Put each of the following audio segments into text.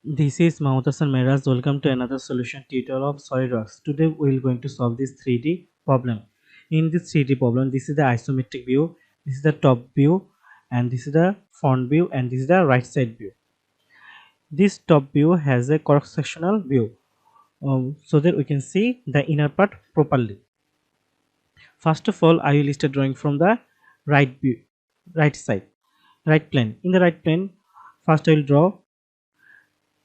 This is Mahmoud Meraz. Welcome to another solution tutorial of SolidWorks. Today we are going to solve this 3D problem. In this 3D problem, this is the isometric view, this is the top view, and this is the front view, and this is the right side view. This top view has a cross-sectional view, so that we can see the inner part properly. First of all, I will start drawing from the right view, right side, right plane. In the right plane, first I will draw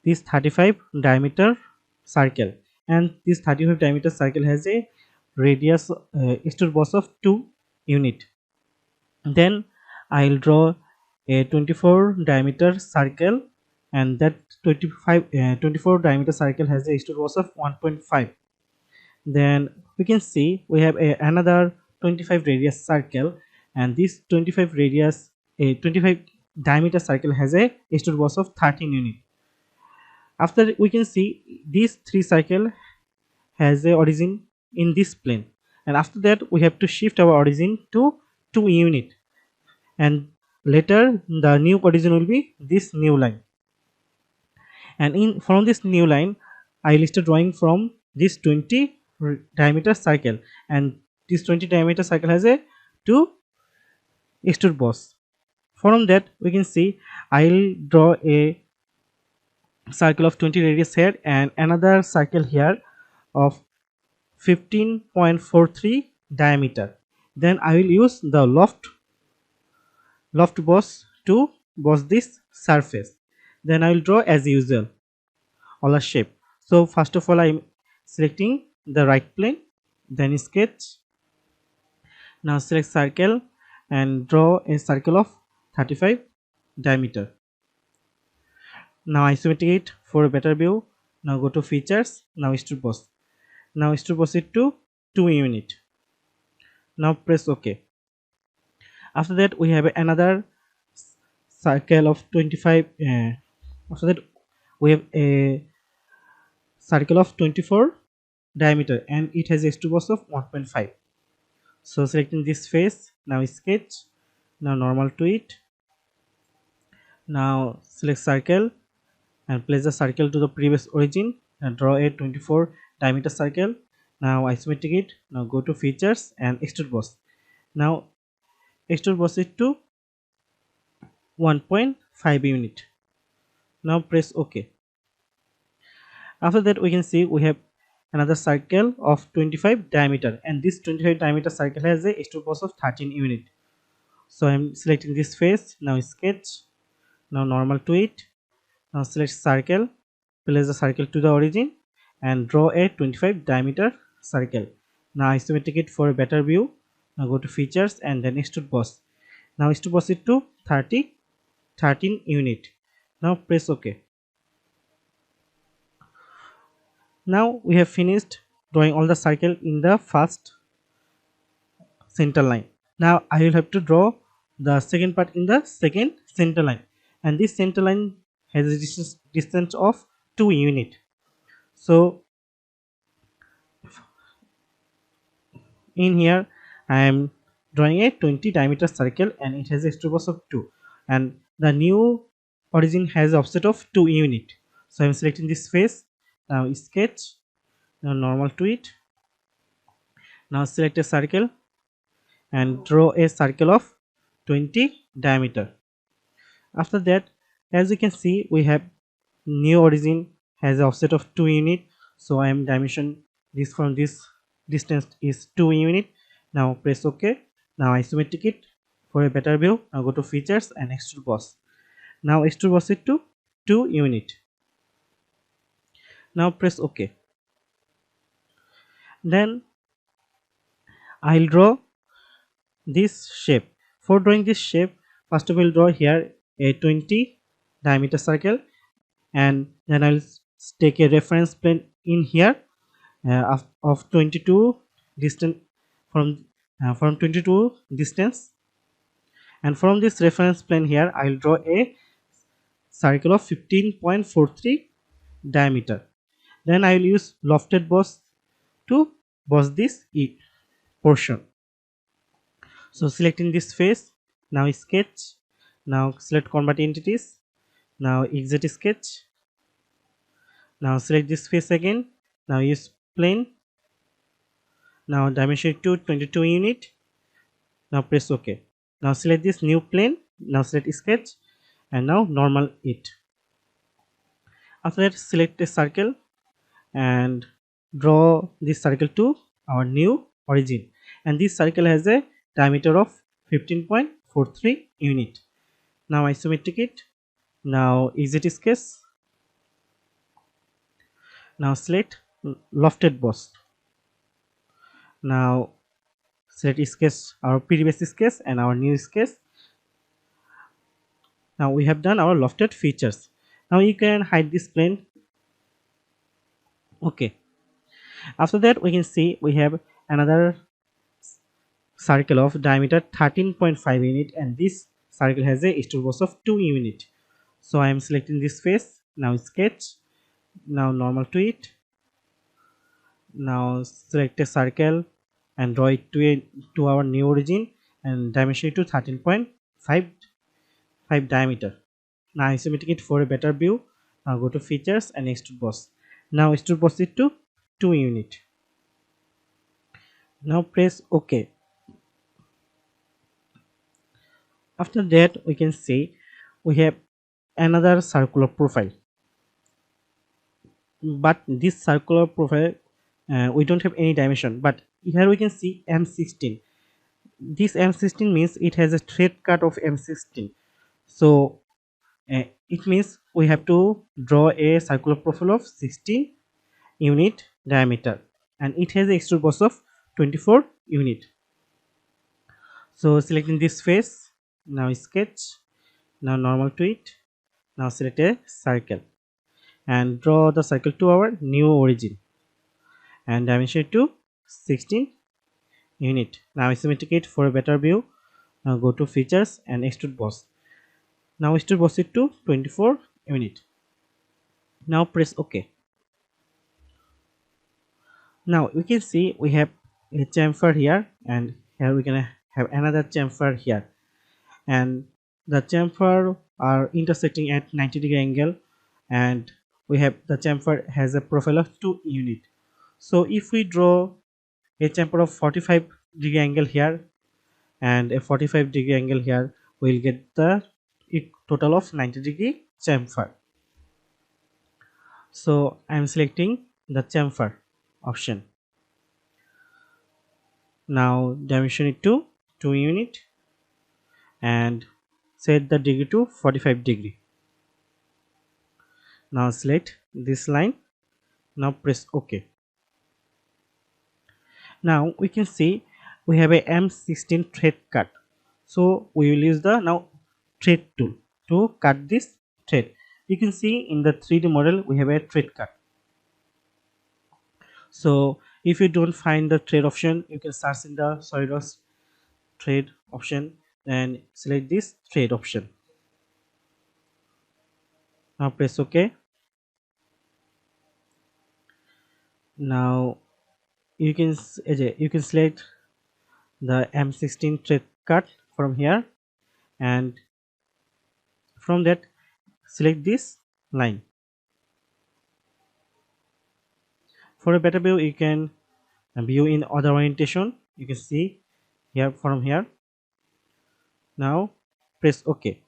this 35 diameter circle, and this 35 diameter circle has a radius extrude boss of 2 unit. Then I'll draw a 24 diameter circle, and that 24 diameter circle has a extrude boss of 1.5. Then we can see we have another 25 radius circle, and this 25 diameter circle has a extrude boss of 13 unit. After we can see these three cycle has a origin in this plane, and after that we have to shift our origin to 2 unit, and later the new origin will be this new line. And in from this new line I will start drawing from this 20 diameter circle, and this 20 diameter circle has a 2 extrude boss. From that we can see I will draw a circle of 20 radius here and another circle here of 15.43 diameter. Then I will use the loft boss to boss this surface. Then I will draw as usual all the shape. So first of all I am selecting the right plane, then sketch. Now select circle and draw a circle of 35 diameter. Now isometric it for a better view. Now go to features. Now extrude boss. Now extrude boss it to 2 unit. Now press OK. After that we have another circle of 25. After that we have a circle of 24 diameter, and it has a extrude boss of 1.5. So selecting this face, now sketch, now normal to it. Now select circle and place the circle to the previous origin and draw a 24 diameter circle. Now isometric it. Now go to features and extrude boss. Now extrude boss it to 1.5 unit. Now press OK. After that we can see we have another circle of 25 diameter, and this 25 diameter circle has a extrude boss of 13 unit. So I am selecting this face, now sketch, now normal to it. Now select circle, place the circle to the origin and draw a 25 diameter circle. Now isometric it for a better view. Now go to features and then extrude boss. Now extrude boss it to 13 unit. Now press OK. Now we have finished drawing all the circle in the first center line. Now I will have to draw the second part in the second center line, and this center line has a distance of 2 unit. So in here I am drawing a 20 diameter circle, and it has a extrude boss of 2, and the new origin has offset of 2 unit. So I am selecting this face, now sketch, now normal to it. Now select a circle and draw a circle of 20 diameter. After that, as you can see, we have new origin has an offset of 2 unit. So I am dimension this from this distance is 2 unit. Now press OK. Now isometric it for a better view. Now go to features and extrude boss. Now extrude boss it to 2 unit. Now press OK. Then I'll draw this shape. For drawing this shape, first of all draw here a 20 diameter circle, and then I'll take a reference plane in here of 22 distance from 22 distance, and from this reference plane here I'll draw a circle of 15.43 diameter. Then I will use lofted boss to boss this portion. So selecting this face, now sketch, now select convert entities, now exit sketch, Now select this face again. Now use plane. Now dimension to 22 unit. Now press OK. Now select this new plane. Now select sketch and now normal it. After that, select a circle and draw this circle to our new origin, and this circle has a diameter of 15.43 unit. Now isometric it. Now exit sketch. Now select lofted boss. Now select sketch our previous sketch and our new sketch. Now we have done our lofted features. Now you can hide this plane. Okay. After that, we can see we have another circle of diameter 13.5 unit, and this circle has a extrude boss of 2 unit. So I am selecting this face. Now sketch. Now normal to it. Now select a circle and draw it to our new origin and dimension it to 13.5 diameter. Now isometric it for a better view. Now go to features and extrude boss. Now extrude boss it to 2 unit. Now press OK. After that, we can see we have another circular profile, but this circular profile we don't have any dimension, but here we can see M16. This M16 means it has a thread cut of M16. So it means we have to draw a circular profile of 16 unit diameter, and it has a extrude boss of 24 unit. So selecting this face. Now sketch. Now normal to it. Now select a circle and draw the circle to our new origin and dimension it to 16 unit. Now isometric it for a better view. Now go to features and extrude boss. Now extrude boss it to 24 unit. Now press OK. Now we can see we have a chamfer here, and here we can have another chamfer here, and the chamfer are intersecting at 90-degree angle, and we have the chamfer has a profile of 2 unit. So if we draw a chamfer of 45-degree angle here and a 45-degree angle here, we will get the total of 90-degree chamfer. So I am selecting the chamfer option. Now dimension it to 2 unit and set the degree to 45 degree. Now select this line. Now press OK. Now we can see we have a M16 thread cut. So we will use the now thread tool to cut this thread. You can see in the 3D model we have a thread cut. So if you don't find the thread option, you can search in the SolidWorks thread option and select this thread option. Now press OK. Now you can select the M16 thread cut from here, and from that select this line. For a better view, you can view in other orientation. You can see here from here. Now press OK.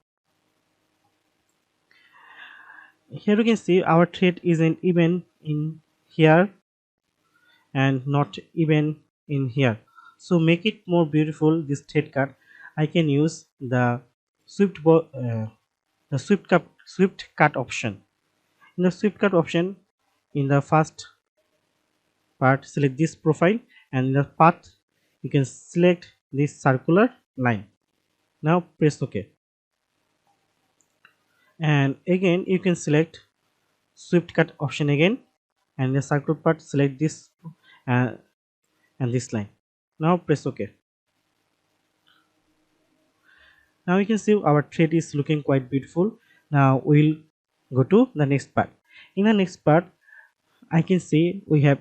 Here you can see our thread isn't even in here and not even in here. So make it more beautiful, this thread cut, I can use the swift cut option. In the swift cut option, in the first part select this profile, and in the path you can select this circular line. Now press OK, and again you can select swift cut option again, and the circle part select this and this line. Now press OK. Now you can see our thread is looking quite beautiful. Now we'll go to the next part. In the next part, I can see we have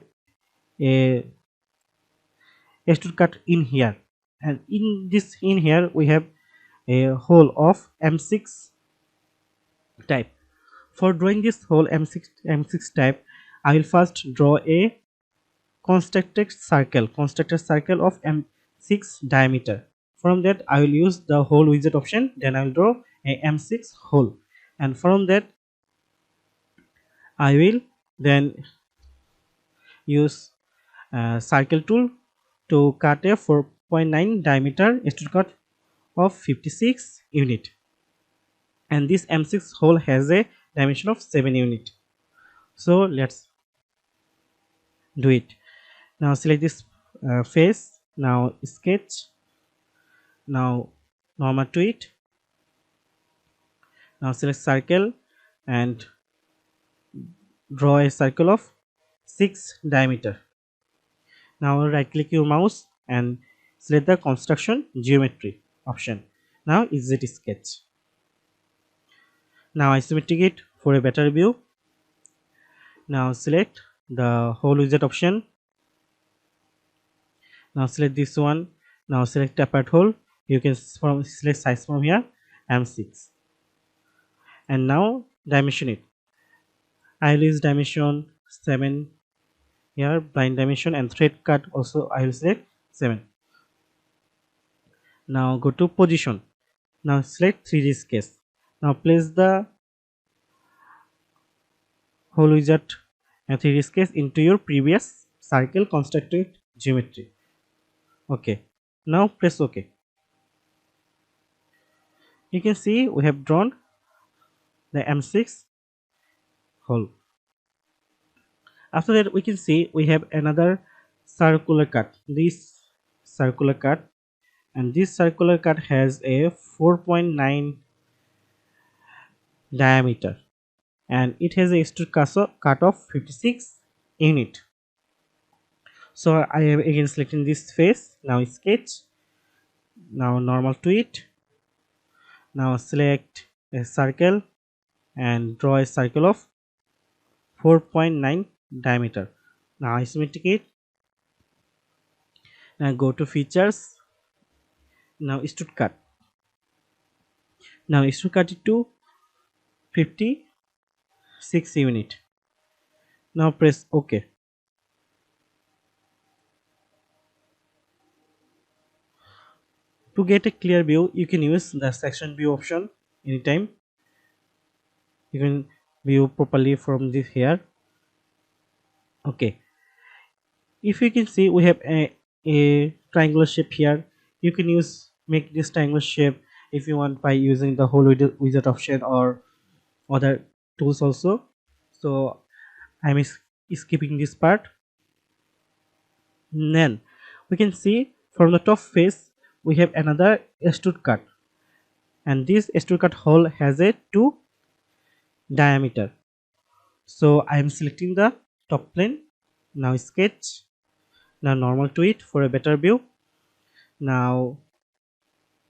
a extrude cut in here, and in here we have a hole of M6 type. For drawing this whole M6 type, I will first draw a constructed circle of M6 diameter. From that I will use the hole widget option, then I will draw a M6 hole, and from that I will then use circle tool to cut a 4.9 diameter extrude cut of 56 unit, and this M6 hole has a dimension of 7 unit. So let's do it. Now select this face, now sketch, now normal to it, now select circle and draw a circle of 6 diameter. Now right click your mouse and select the construction geometry option. Now exit sketch. Now isometric it for a better view. Now select the hole widget option. Now select this one. Now select tapered hole. You can select size from here, M6, and now dimension it. I will use dimension 7 here, blind dimension, and thread cut also I will select 7. Now go to position. Now select 3D sketch. Now place the hole widget and 3D sketch into your previous circle constructed geometry. Okay. Now press OK. You can see we have drawn the M6 hole. After that we can see we have another circular cut. This circular cut, and this circular cut has a 4.9 diameter, and it has a extrude cut of 56 unit. So I am again selecting this face. Now sketch, now normal to it, now select a circle and draw a circle of 4.9 diameter. Now isometric it, now go to features, now extrude cut, now extrude cut it to 56 unit. Now press OK. To get a clear view, you can use the section view option anytime. You can view properly from this here. Okay. If you can see, we have a triangular shape here. You can make this triangular shape if you want by using the hole widget option or other tools also. So I'm skipping this part. Then we can see from the top face we have another extrude cut, and this extrude cut hole has a 2 diameter. So I am selecting the top plane. Now sketch, now normal to it for a better view. Now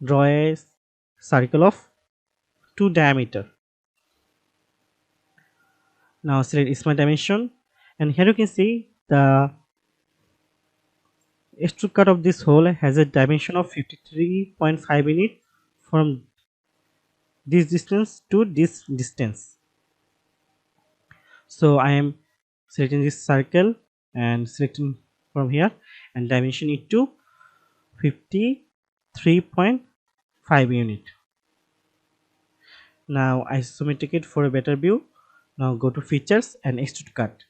draw a circle of 2 diameter. Now select smart dimension, and here you can see the extrude cut of this hole has a dimension of 53.5 unit from this distance to this distance. So I am selecting this circle and selecting from here and dimension it to 53.5 unit. Now isometric it for a better view. Now go to features and extrude cut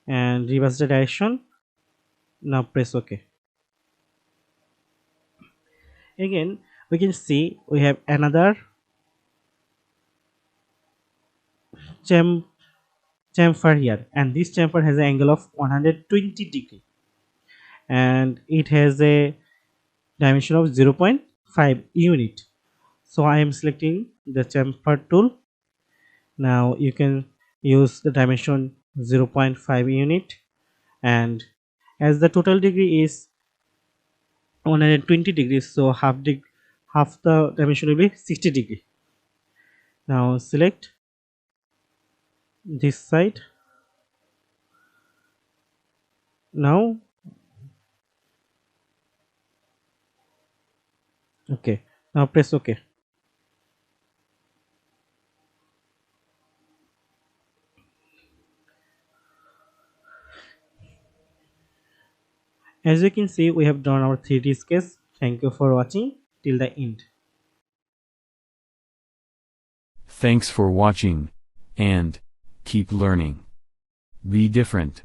and reverse the direction. Now press OK. Again we can see we have another chamfer here, and this chamfer has an angle of 120 degree and it has a dimension of 0.5 unit. So I am selecting the chamfer tool. Now you can use the dimension 0.5 unit, and as the total degree is 120 degrees, so half the dimension will be 60 degree. Now select this side. Now okay, now press OK. As you can see, we have drawn our 3D sketch. Thank you for watching till the end. Thanks for watching, and keep learning. Be different.